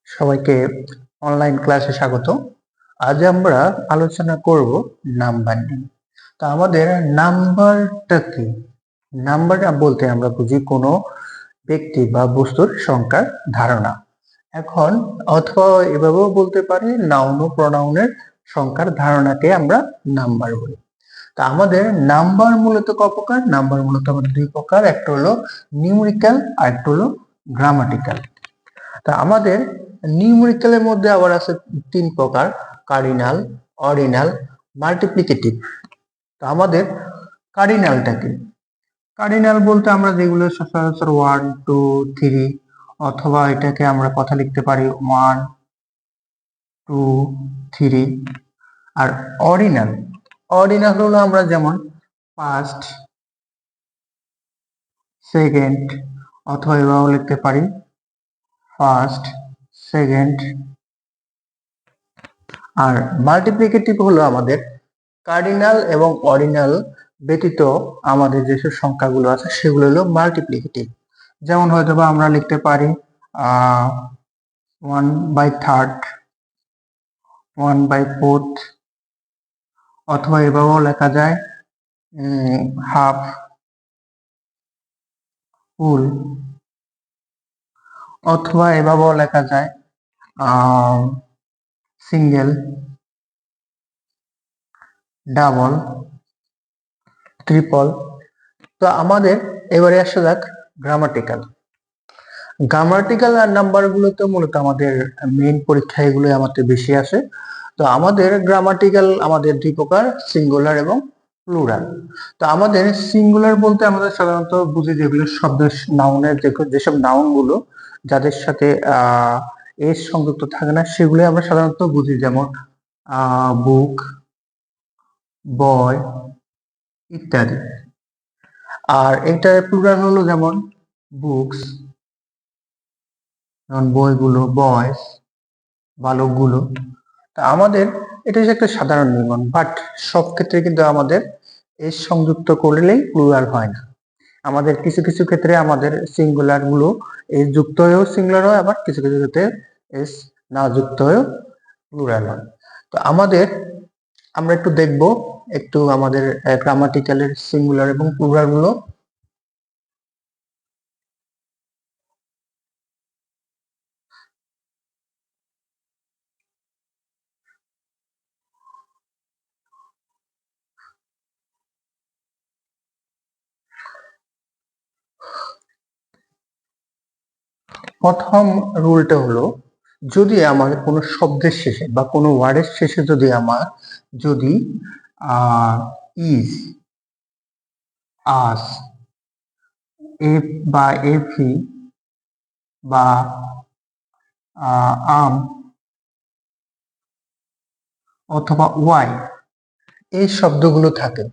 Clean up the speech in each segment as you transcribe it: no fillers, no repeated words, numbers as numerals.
সবাইকে অনলাইন ক্লাসে স্বাগত। আজ আমরা আলোচনা করব নাম্বার নিয়ে। তো আমাদের নাম্বারটা কি? নাম্বার বলতে আমরা বুঝি কোনো ব্যক্তি বা বস্তুর সংখ্যার ধারণা। এখন অথবা এভাবেও বলতে পারি নাউন ও প্রনাউনের সংখ্যার ধারণাকে আমরা নাম্বার বলি। তা আমাদের নাম্বার মূলত ক প্রকার? নাম্বার মূলত আমাদের দুই প্রকার, একটা হলো নিউমেরিক্যাল আর একটা হলো গ্রামাটিক্যাল। তা আমাদের নিউমেরিক্যালের মধ্যে আবার আছে তিন প্রকার: কার্ডিনাল, অর্ডিনাল, মাল্টিপ্লিকেটিভ। তো আমাদের কার্ডিনালটা কি? কার্ডিনাল বলতে আমরা যেগুলো সচরাচর 1 2 3, অথবা এটাকে আমরা কথা লিখতে পারি 1 2 3। আর অর্ডিনাল, অর্ডিনাল হলো আমরা যেমন ফার্স্ট, সেকেন্ড, অথবা এভাবেও লিখতে পারি ফার্স্ট, সেকেন্ড। আর মাল্টিপ্লিকেটিভ হলো আমাদের কার্ডিনাল এবং অর্ডিনাল ব্যতীত আমাদের যেসব সংখ্যাগুলো আছে সেগুলো হলো মাল্টিপ্লিকেটিভ। যেমন হয়তো বা আমরা লিখতে পারি 1/3, 1/4, অথবা এভাবেও লেখা যায় হাফ, ফুল, অথবা এভাবেও লেখা যায় সিঙ্গেল, ডাবল, ট্রিপল। তো আমাদের এবারে আসা যাক গ্রামাটিক্যাল। গ্রামাটিক্যাল আর নাম্বারগুলো তো মূলত আমাদের মেইন পরীক্ষায় এগুলো আমাদের বেশি আসে। তো আমাদের গ্রামাটিক্যাল আমাদের দুই প্রকার, সিঙ্গুলার এবং প্লুরাল। তো আমাদের সিঙ্গুলার বলতে আমাদের সাধারণত বুঝি যেগুলো শব্দ নাউনের যেসব নাউন গুলো যাদের সাথে এস সংযুক্ত থাকে না সেগুলো আমরা সাধারণত বুঝি, যেমন বুক, বয় ইত্যাদি। আর এটা প্লুরাল হলো যেমন বুকস, যেমন বইগুলো, বয়স, বালকগুলো। তা আমাদের এটা হচ্ছে একটা সাধারণ নিয়ম, বাট সব ক্ষেত্রে কিন্তু আমাদের এস সংযুক্ত করলেই প্লুরাল হয় না। আমাদের কিছু কিছু ক্ষেত্রে আমাদের সিঙ্গুলার গুলো এস যুক্ত হয়েও সিঙ্গুলার হয়, আবার কিছু কিছু ক্ষেত্রে এস না যুক্ত হয়েও প্লুরাল হয়। তো আমাদের আমরা একটু দেখব একটু আমাদের গ্রামাটিক্যালের সিঙ্গুলার এবং প্লুরাল গুলো। প্রথম রুলটা হলো, যদি আমাদের কোনো শব্দের শেষে বা কোনো ওয়ার্ডের শেষে যদি ইজ, আস, এফ বা এফি বা আম অথবা ওয়াই এই শব্দগুলো থাকে,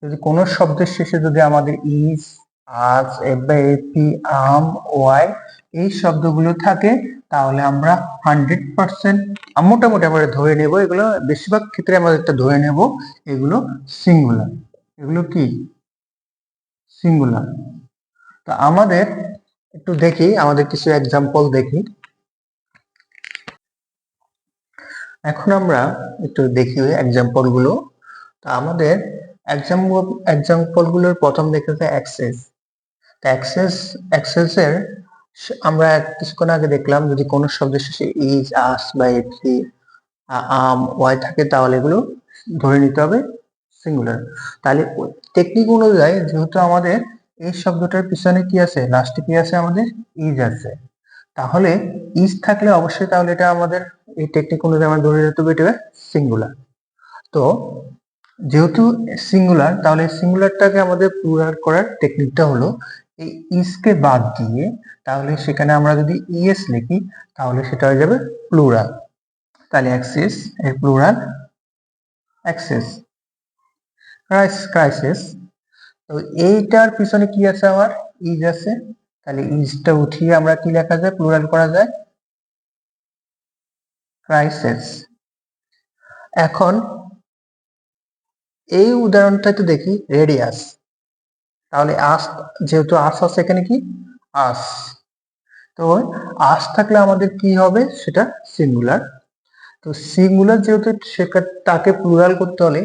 যদি কোনো শব্দের শেষে যদি আমাদের ইজ, আস, এফ বা এফি, আম, ওয়াই এই শব্দগুলো থাকে, তাহলে আমরা 100% মোটামুটি আমরা ধরে নেব, এগুলো বেশিরভাগ ক্ষেত্রে আমাদের ধরে নেব এগুলো সিঙ্গুলার। এগুলো কি সিঙ্গুলার। তো আমাদের একটু দেখি, আমাদের কিছু এক্সাম্পল দেখি। এখন আমরা একটু দেখি এক্সাম্পল গুলো। তো আমাদের এক্সাম্পল গুলোর প্রথম দেখতেছে অ্যাক্সেস। অ্যাক্সেস এর আমরা কিছুক্ষণ আগে দেখলাম, যদি কোনো শব্দের শেষে ইজ, আস বা এফি, আম, ওয়াই থাকে, তাহলে এগুলো ধরে নিতে হবে সিঙ্গুলার। তাহলে টেকনিক অনুযায়ী যেহেতু আমাদের এই শব্দটার পিছনে কি আছে, লাস্টে কি আছে, আমাদের ইজ আছে, তাহলে ইজ থাকলে অবশ্যই তাহলে এটা আমাদের এই টেকনিক অনুযায়ী আমরা ধরে নিতে হবে এটা সিঙ্গুলার। তো যেহেতু সিঙ্গুলার, তাহলে সিঙ্গুলারটাকে আমাদের প্লুরাল করার টেকনিকটা হলো এই ইজকে বাদ দিয়ে, তাহলে সেখানে আমরা যদি ইএস লিখি তাহলে সেটা হয়ে যাবে প্লুরাল। তাহলে অ্যাক্সিস এর প্লুরাল অ্যাক্সেস, ক্রাইসিস। তো এইটার পিছনে কি আছে, আমার ইজ আছে, তাহলে ইজটা উঠিয়ে আমরা কি লেখা যায়, প্লুরাল করা যায় ক্রাইসিস। এখন এই উদাহরণটাতে দেখি রেডিয়াস, তাহলে আস, যেহেতু আস আছে এখানে কি আস, তো আস থাকলে আমাদের কি হবে, সেটা সিঙ্গুলার। তো সিঙ্গুলার যেহেতু সেটা তাকে প্লুরাল করতে হলে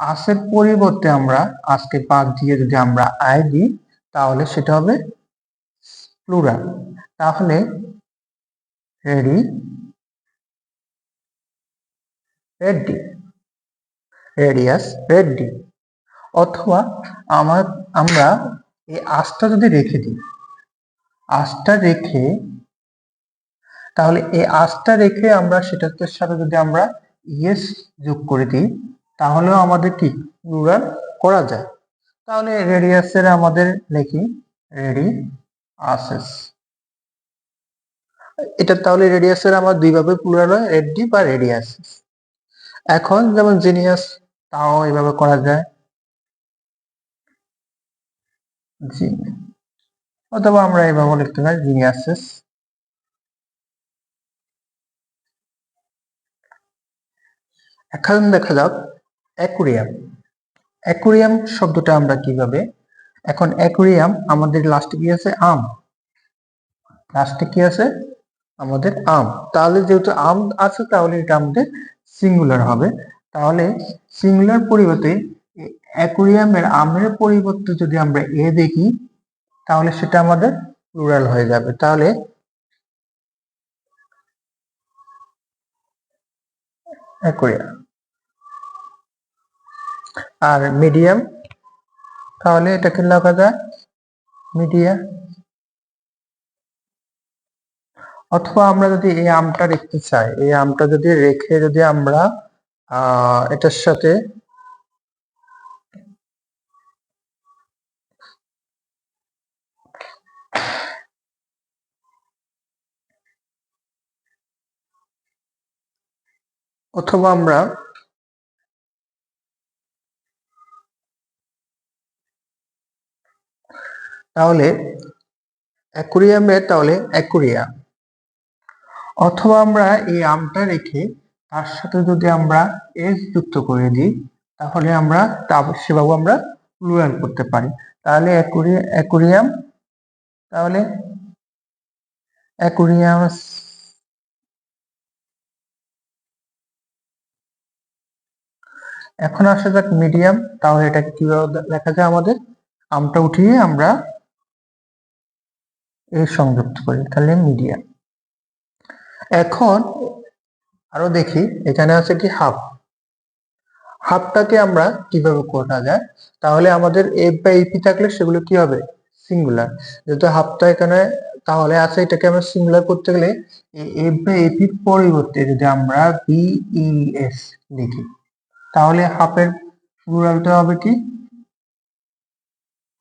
আসের পরিবর্তে আমরা আজকে বাদ দিয়ে যদি আমরা আই দিই তাহলে সেটা হবে প্লুরাল। তাহলে রেডি, রেডি, রেডিয়াস, রেডি। অথবা আমরা এই আঁচটা যদি রেখে দিই, আঁচটা রেখে তাহলে এই আঁচটা রেখে আমরা সেটার সাথে যদি আমরা ইয়েস যোগ করে দিই তাহলেও আমাদের কি প্লুরাল করা যায়। তাহলে রেডিয়াসের আমাদের লিখি রেডি আসেস। এটা তাহলে রেডিয়াসের আমার দুইভাবে প্লুরাল হয়, রেডি বা রেডিয়াস। এখন যেমন জিনিয়াস, তাও এইভাবে করা যায় জি, অথবা আমরা এইভাবে লিখতে পারি জিনিয়াসেস। এখন দেখা যাক অ্যাকুরিয়াম। অ্যাকুরিয়াম শব্দটা আমরা কিভাবে, এখন অ্যাকুরিয়াম আমাদের লাস্টে কি আছে আম, লাস্টে কি আছে আমাদের আম। তাহলে যেহেতু আম আছে তাহলে এটা আমাদের সিঙ্গুলার হবে। তাহলে সিঙ্গুলার পরিবর্তে অ্যাকুরিয়ামের আমের পরিবর্তে যদি আমরা এ দেখি তাহলে সেটা আমাদের প্লুরাল হয়ে যাবে। তাহলে অ্যাকুরিয়াম। আর মিডিয়াম, তাহলে এটাকে লেখা যায় মিডিয়া। অথবা আমরা যদি এই আমটা রেখতে চাই, এই আমটা যদি রেখে যদি আমরা এটার সাথে অথবা আমরা তাহলে অ্যাকুরিয়ামে তাহলে অ্যাকুরিয়া, অথবা আমরা এই আমটা রেখে তার সাথে যদি আমরা এস যুক্ত করে দিই তাহলে আমরা সেভাবে আমরা প্লুরাল করতে পারি। তাহলে অ্যাকুরিয়াম, তাহলে অ্যাকুরিয়ামস। এখন আসা যাক মিডিয়াম, তাহলে এটা কিভাবে লেখা যায়, আমাদের আমটা উঠিয়ে আমরা এর সংযুক্ত করি, তাহলে মিডিয়াম। এখন আরো দেখি এখানে আছে কি হাফ। হাফটাকে আমরা কিভাবে করা যায়, তাহলে আমাদের এফ বা এপি থাকলে সেগুলো কি হবে সিঙ্গুলার। যেহেতু হাফটা এখানে তাহলে আছে, এটাকে আমরা সিঙ্গুলার করতে গেলে এফ বা এপির পরিবর্তে যদি আমরা বিইএস লিখি তাহলে হাফের প্লুরালটা হবে কি,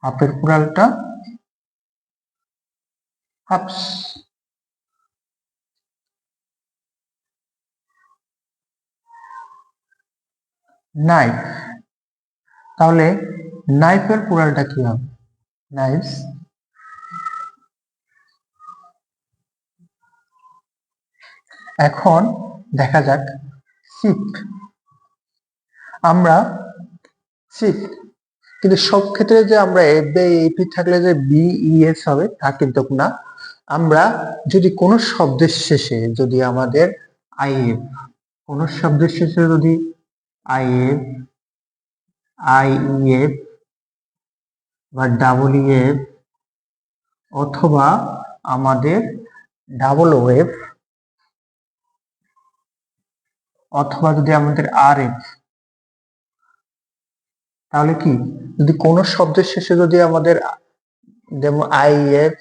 হাফের প্লুরালটা হাফস। নাইফ, তাহলে নাইফের প্লুরালটা কি হবে নাইফস। এখন দেখা যাক শিপ। আমরা শিপ, কিন্তু সব ক্ষেত্রে যে আমরা এফ বা এপি থাকলে যে বিইএস হবে তা কিন্তু না। আমরা যদি কোনো শব্দের শেষে যদি আমাদের আইএফ, কোনো শব্দের শেষে যদি আইএফ, আইইএফ বা ডাবল ইএফ অথবা আমাদের ডাবল ওএফ অথবা যদি আমাদের আরএফ, তাহলে কি যদি কোনো শব্দের শেষে যদি আমাদের যেমন আইএফ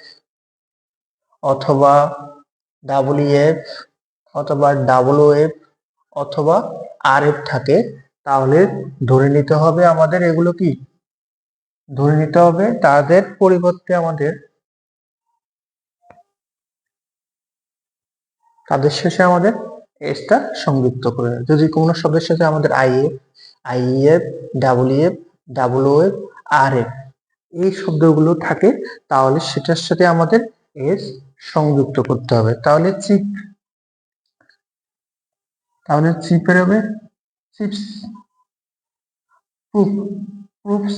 অথবা ডাবল ইএফ অথবা ডাবল ওএফ অথবা আরএফ থাকে তাহলে ধরে নিতে হবে আমাদের এগুলো কি, ধরে নিতে হবে তাদের পরিবর্তে আমাদের তাদের শেষে আমাদের এসটা সংযুক্ত করে। যদি কোনো শব্দের সাথে আমাদের IF, IEF, double EF, double OF, RF এই শব্দগুলো থাকে তাহলে সেটার সাথে আমাদের এস সংযুক্ত করতে হবে। তাহলে চিপ, তাহলে চিপের হবে চিপস। Proof, proofs.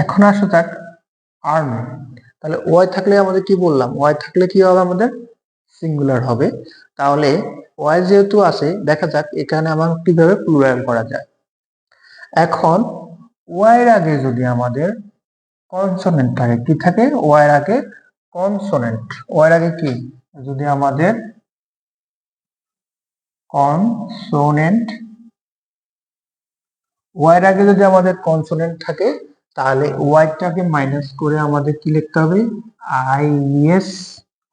এখন আসা যাক আর্মি। তাহলে ওয়াই থাকলে আমাদের কি বললাম, ওয়াই থাকলে কি হবে আমাদের সিঙ্গুলার হবে। তাহলে ওয়াই যেহেতু আছে, দেখা যাক এখানে আমার কিভাবে প্লুরাল করা যায়। এখন ওয়াই এর আগে যদি আমাদের কনসোনেন্ট থাকে, কি থাকে ওয়াই এর আগে কনসোনেন্ট, ওয়াই এর আগে কি যদি আমাদের কনসোনেন্ট, ওয়াই এর আগে যদি আমাদের কনসোনেন্ট থাকে, তাহলে ওয়াইটাকে মাইনাস করে আমাদের কি লিখতে হবে আইএস,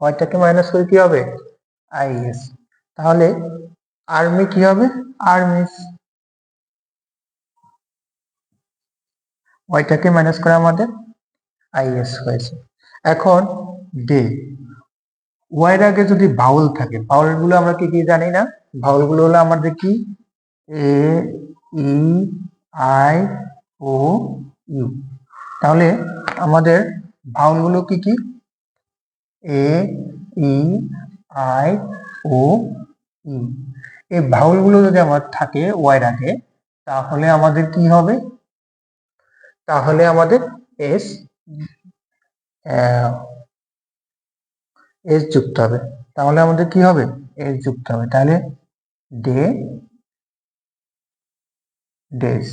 ওয়াইটাকে মাইনাস করে কি হবে আইএস। তাহলে আর্মি কি হবে আর্মিস, ওয়াইটাকে মাইনাস করে আমাদের আইএস হয়েছে। এখন ডে, ওয়াই এর আগে যদি ভাউল থাকে, ভাউল গুলো আমরা কি কি জানি না, ভাউল গুলো হলো আমাদের কি এ ই আই ও ইউ। তাহলে আমাদের ভাউল গুলো কি কি এ ই আই ও ইউ। এই ভাউল গুলো যদি আমার থাকে ওয়াই এর আগে, তাহলে আমাদের কি হবে, তাহলে আমাদের এস এস যুক্ত হবে। তাহলে আমাদের কি হবে এস যুক্ত হবে। তাহলে ডে ডেজ।